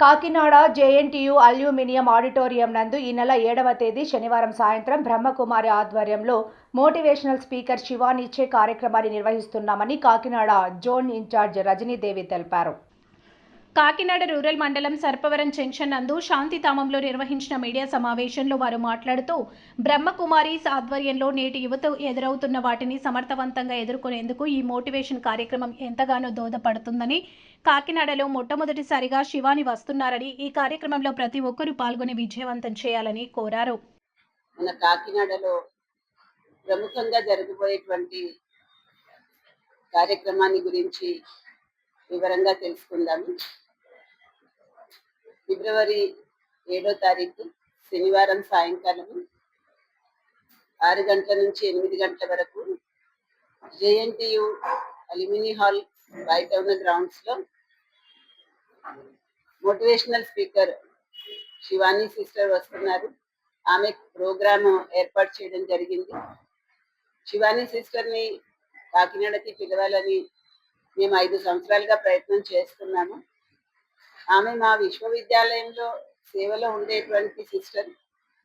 Kakinada JNTU aluminium auditorium నందు ఈ నెల 7వ తేదీ శనివారం సాయంత్రం బ్రహ్మకుమారి ఆధ్వర్యంలో మోటివేషనల్ స్పీకర్ శివాని ఇచ్చే కార్యక్రమాన్ని నిర్వహిస్తున్నామని కాకినాడ జోన్ ఇన్ఛార్జ్ రజనీదేవి తెలిపారు. కాకినాడ రూరల్ మండలం సర్పవరం జంక్షన్ నందు శాంతిధామంలో నిర్వహించిన మీడియా సమావేశంలో వారు మాట్లాడుతూ బ్రహ్మకుమారీస్ ఆధ్వర్యంలో నేటి యువత ఎదురవుతున్న వాటిని సమర్థవంతంగా ఎదుర్కొనేందుకు ఈ మోటివేషన్ కార్యక్రమం ఎంతగానో దోహదపడుతుందని, కాకినాడలో మొట్టమొదటిసారిగా శివాని వస్తున్నారని, ఈ కార్యక్రమంలో ప్రతి ఒక్కరూ పాల్గొని విజయవంతం చేయాలని కోరారు. మన కాకినాడలో ప్రముఖంగా జరగబోయేటువంటి కార్యక్రమాన్ని గురించి వివరంగా తెలుసుకుందాము. ఫిబ్రవరి 7వ తారీఖు శనివారం సాయంకాలం 6 గంటల నుంచి 8 గంటల వరకు జేఎన్టీయూ అల్యూమిని హాల్ బయట ఉన్న గ్రౌండ్స్లో మోటివేషనల్ స్పీకర్ శివాని సిస్టర్ వస్తున్నారు. ఆమె ప్రోగ్రామ్ ఏర్పాటు చేయడం జరిగింది. శివాని సిస్టర్ని కాకినాడకి పిలవాలని మేము 5 సంవత్సరాలుగా ప్రయత్నం చేస్తున్నాము. ఆమె మా విశ్వవిద్యాలయంలో సేవలో ఉండేటువంటి సిస్టర్,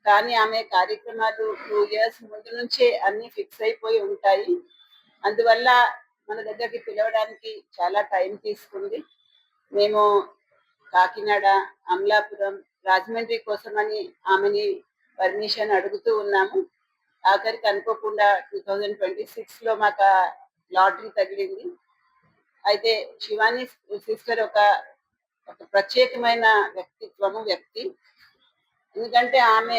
కానీ ఆమె కార్యక్రమాలు 2 years ముందు నుంచే అన్ని ఫిక్స్ అయిపోయి ఉంటాయి. అందువల్ల మన దగ్గరికి పిలవడానికి చాలా టైం తీసుకుంది. మేము కాకినాడ, అమలాపురం, రాజమండ్రి కోసమని ఆమెని పర్మిషన్ అడుగుతూ ఉన్నాము. ఆఖరికి అనుకోకుండా 2026లో మాకు లాటరీ తగిలింది. అయితే శివాని సిస్టర్ ఒక ప్రత్యేకమైన వ్యక్తి. ఎందుకంటే ఆమె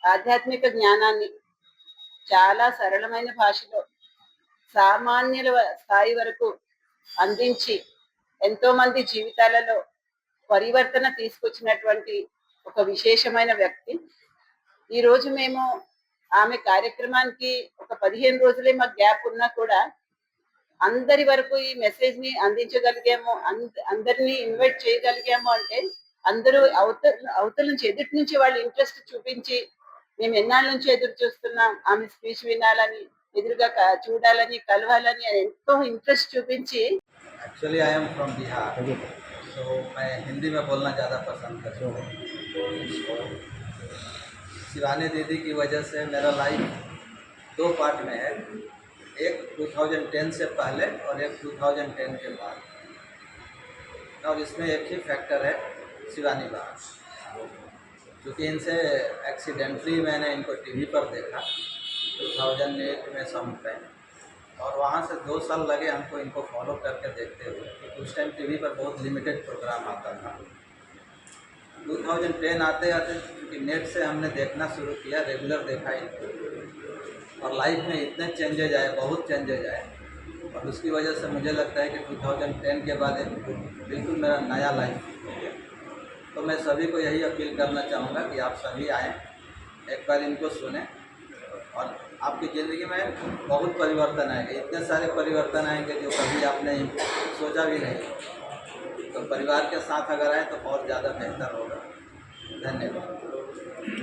ఆధ్యాత్మిక జ్ఞానాన్ని చాలా సరళమైన భాషలో సామాన్యుల స్థాయి వరకు అందించి ఎంతో మంది జీవితాలలో పరివర్తన తీసుకొచ్చినటువంటి ఒక విశేషమైన వ్యక్తి. ఈరోజు మేము ఆమె కార్యక్రమానికి ఒక 15 రోజులే మాకు గ్యాప్ ఉన్నా కూడా అందరి వరకు ఈ మెసేజ్ ని అందించగలిగాము, అందరినీ ఇన్వైట్ చేయగలిగాము అంటే అందరూ అవతల నుంచి ఎదుటి నుంచి వాళ్ళు ఇంట్రెస్ట్ చూపించి మేము ఎన్నాళ్ళ నుంచి ఎదురు చూస్తున్నాం ఆమె స్పీచ్ వినాలని, ఎదురుగా చూడాలని, కలవాలని ఎంతో ఇంట్రెస్ట్ చూపించి. Actually I am from Bihar, तो मैं हिंदी में बोलना ज़्यादा पसंद करता हूँ. शिवानी दीदी की वजह से मेरा लाइफ 2 पार्ट में है, एक 2010 से पहले और एक 2010 के बाद. और इसमें एक ही फैक्टर है शिवानी बा, क्योंकि इनसे एक्सीडेंटली मैंने इनको टीवी पर देखा 2008 में सम पे, और वहाँ से 2 साल लगे हमको इनको फॉलो करके देखते हुए. उस टाइम टीवी पर बहुत लिमिटेड प्रोग्राम आता था. 2010 आते आते क्योंकि नेट से हमने देखना शुरू किया, रेगुलर देखा इनको, और लाइफ में इतने चेंजेज आए, बहुत चेंजेज आए. और उसकी वजह से मुझे लगता है कि 2010 के बाद एक बिल्कुल मेरा नया लाइफ हो गया. तो मैं सभी को यही अपील करना चाहूँगा कि आप सभी आएँ, एक बार इनको सुने, और आपकी ज़िंदगी में बहुत परिवर्तन आएंगे. इतने सारे परिवर्तन आएंगे जो कभी आपने सोचा भी नहीं. तो परिवार के साथ अगर आए तो बहुत ज़्यादा बेहतर होगा. धन्यवाद.